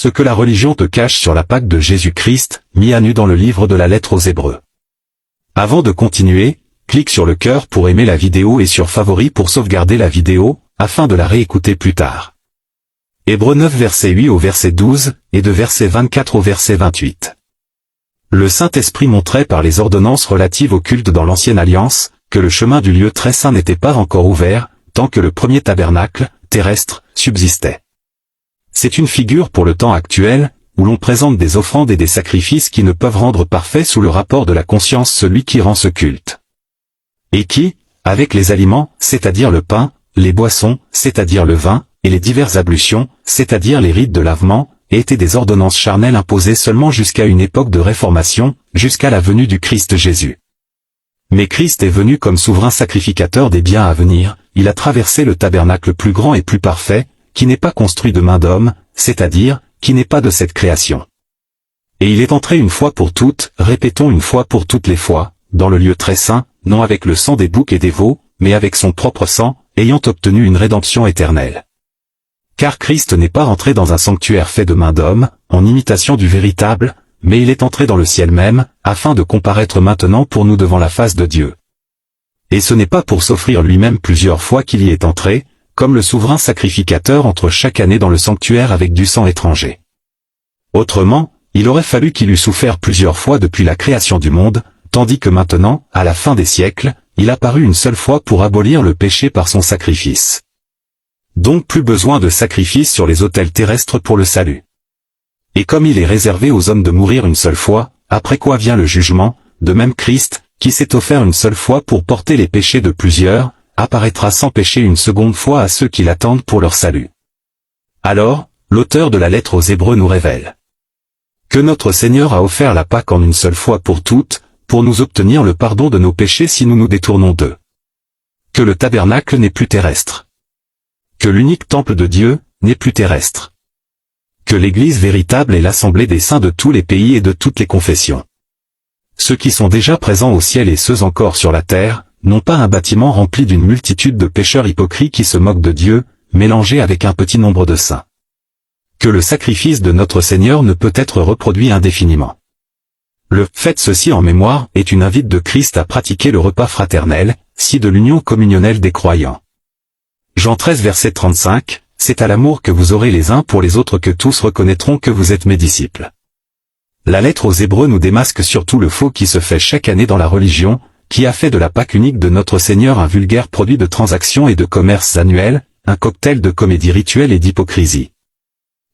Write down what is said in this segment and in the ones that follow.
Ce que la religion te cache sur la Pâque de Jésus-Christ, mis à nu dans le livre de la lettre aux Hébreux. Avant de continuer, clique sur le cœur pour aimer la vidéo et sur Favoris pour sauvegarder la vidéo, afin de la réécouter plus tard. Hébreux 9 verset 8 au verset 12, et de verset 24 au verset 28. Le Saint-Esprit montrait par les ordonnances relatives au culte dans l'Ancienne Alliance, que le chemin du lieu très saint n'était pas encore ouvert, tant que le premier tabernacle, terrestre, subsistait. C'est une figure pour le temps actuel, où l'on présente des offrandes et des sacrifices qui ne peuvent rendre parfait sous le rapport de la conscience celui qui rend ce culte. Et qui, avec les aliments, c'est-à-dire le pain, les boissons, c'est-à-dire le vin, et les diverses ablutions, c'est-à-dire les rites de lavement, étaient des ordonnances charnelles imposées seulement jusqu'à une époque de réformation, jusqu'à la venue du Christ Jésus. Mais Christ est venu comme souverain sacrificateur des biens à venir, il a traversé le tabernacle plus grand et plus parfait, qui n'est pas construit de main d'homme, c'est-à-dire, qui n'est pas de cette création. Et il est entré une fois pour toutes, répétons une fois pour toutes les fois, dans le lieu très saint, non avec le sang des boucs et des veaux, mais avec son propre sang, ayant obtenu une rédemption éternelle. Car Christ n'est pas rentré dans un sanctuaire fait de main d'homme, en imitation du véritable, mais il est entré dans le ciel même, afin de comparaître maintenant pour nous devant la face de Dieu. Et ce n'est pas pour s'offrir lui-même plusieurs fois qu'il y est entré, comme le souverain sacrificateur entre chaque année dans le sanctuaire avec du sang étranger. Autrement, il aurait fallu qu'il eût souffert plusieurs fois depuis la création du monde, tandis que maintenant, à la fin des siècles, il apparut une seule fois pour abolir le péché par son sacrifice. Donc plus besoin de sacrifice sur les autels terrestres pour le salut. Et comme il est réservé aux hommes de mourir une seule fois, après quoi vient le jugement, de même Christ, qui s'est offert une seule fois pour porter les péchés de plusieurs, apparaîtra sans péché une seconde fois à ceux qui l'attendent pour leur salut. Alors, l'auteur de la lettre aux Hébreux nous révèle que notre Seigneur a offert la Pâque en une seule fois pour toutes, pour nous obtenir le pardon de nos péchés si nous nous détournons d'eux. Que le tabernacle n'est plus terrestre. Que l'unique temple de Dieu n'est plus terrestre. Que l'Église véritable est l'assemblée des saints de tous les pays et de toutes les confessions. Ceux qui sont déjà présents au ciel et ceux encore sur la terre, non pas un bâtiment rempli d'une multitude de pécheurs hypocrites qui se moquent de Dieu, mélangés avec un petit nombre de saints. Que le sacrifice de notre Seigneur ne peut être reproduit indéfiniment. Le « faites ceci en mémoire » est une invite de Christ à pratiquer le repas fraternel, si de l'union communionnelle des croyants. Jean 13 verset 35, c'est à l'amour que vous aurez les uns pour les autres que tous reconnaîtront que vous êtes mes disciples. La lettre aux Hébreux nous démasque surtout le faux qui se fait chaque année dans la religion, qui a fait de la Pâque unique de notre Seigneur un vulgaire produit de transactions et de commerces annuels, un cocktail de comédie rituelle et d'hypocrisie.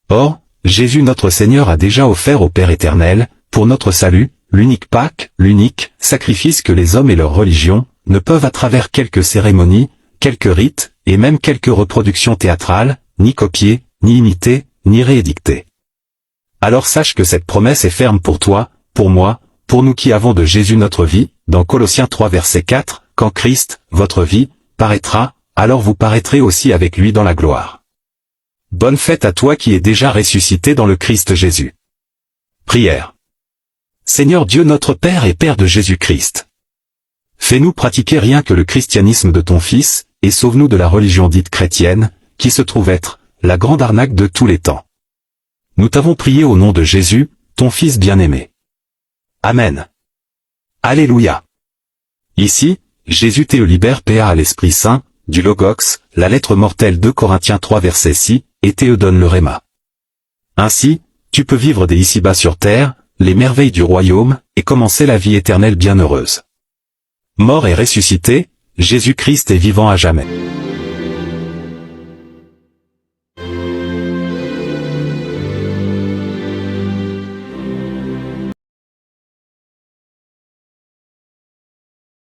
Or, Jésus notre Seigneur a déjà offert au Père éternel, pour notre salut, l'unique Pâque, l'unique sacrifice que les hommes et leur religion ne peuvent à travers quelques cérémonies, quelques rites, et même quelques reproductions théâtrales, ni copier, ni imiter, ni réédicter. Alors sache que cette promesse est ferme pour toi, pour moi, pour nous qui avons de Jésus notre vie, dans Colossiens 3 verset 4, quand Christ, votre vie, paraîtra, alors vous paraîtrez aussi avec lui dans la gloire. Bonne fête à toi qui es déjà ressuscité dans le Christ Jésus. Prière. Seigneur Dieu notre Père et Père de Jésus-Christ. Fais-nous pratiquer rien que le christianisme de ton Fils, et sauve-nous de la religion dite chrétienne, qui se trouve être la grande arnaque de tous les temps. Nous t'avons prié au nom de Jésus, ton Fils bien-aimé. Amen. Alléluia. Ici, Jésus te libère PA à l'Esprit Saint, du Logos, la lettre mortelle 2 Corinthiens 3 verset 6, et te donne le Réma. Ainsi, tu peux vivre des ici-bas sur terre, les merveilles du royaume, et commencer la vie éternelle bienheureuse. Mort et ressuscité, Jésus-Christ est vivant à jamais.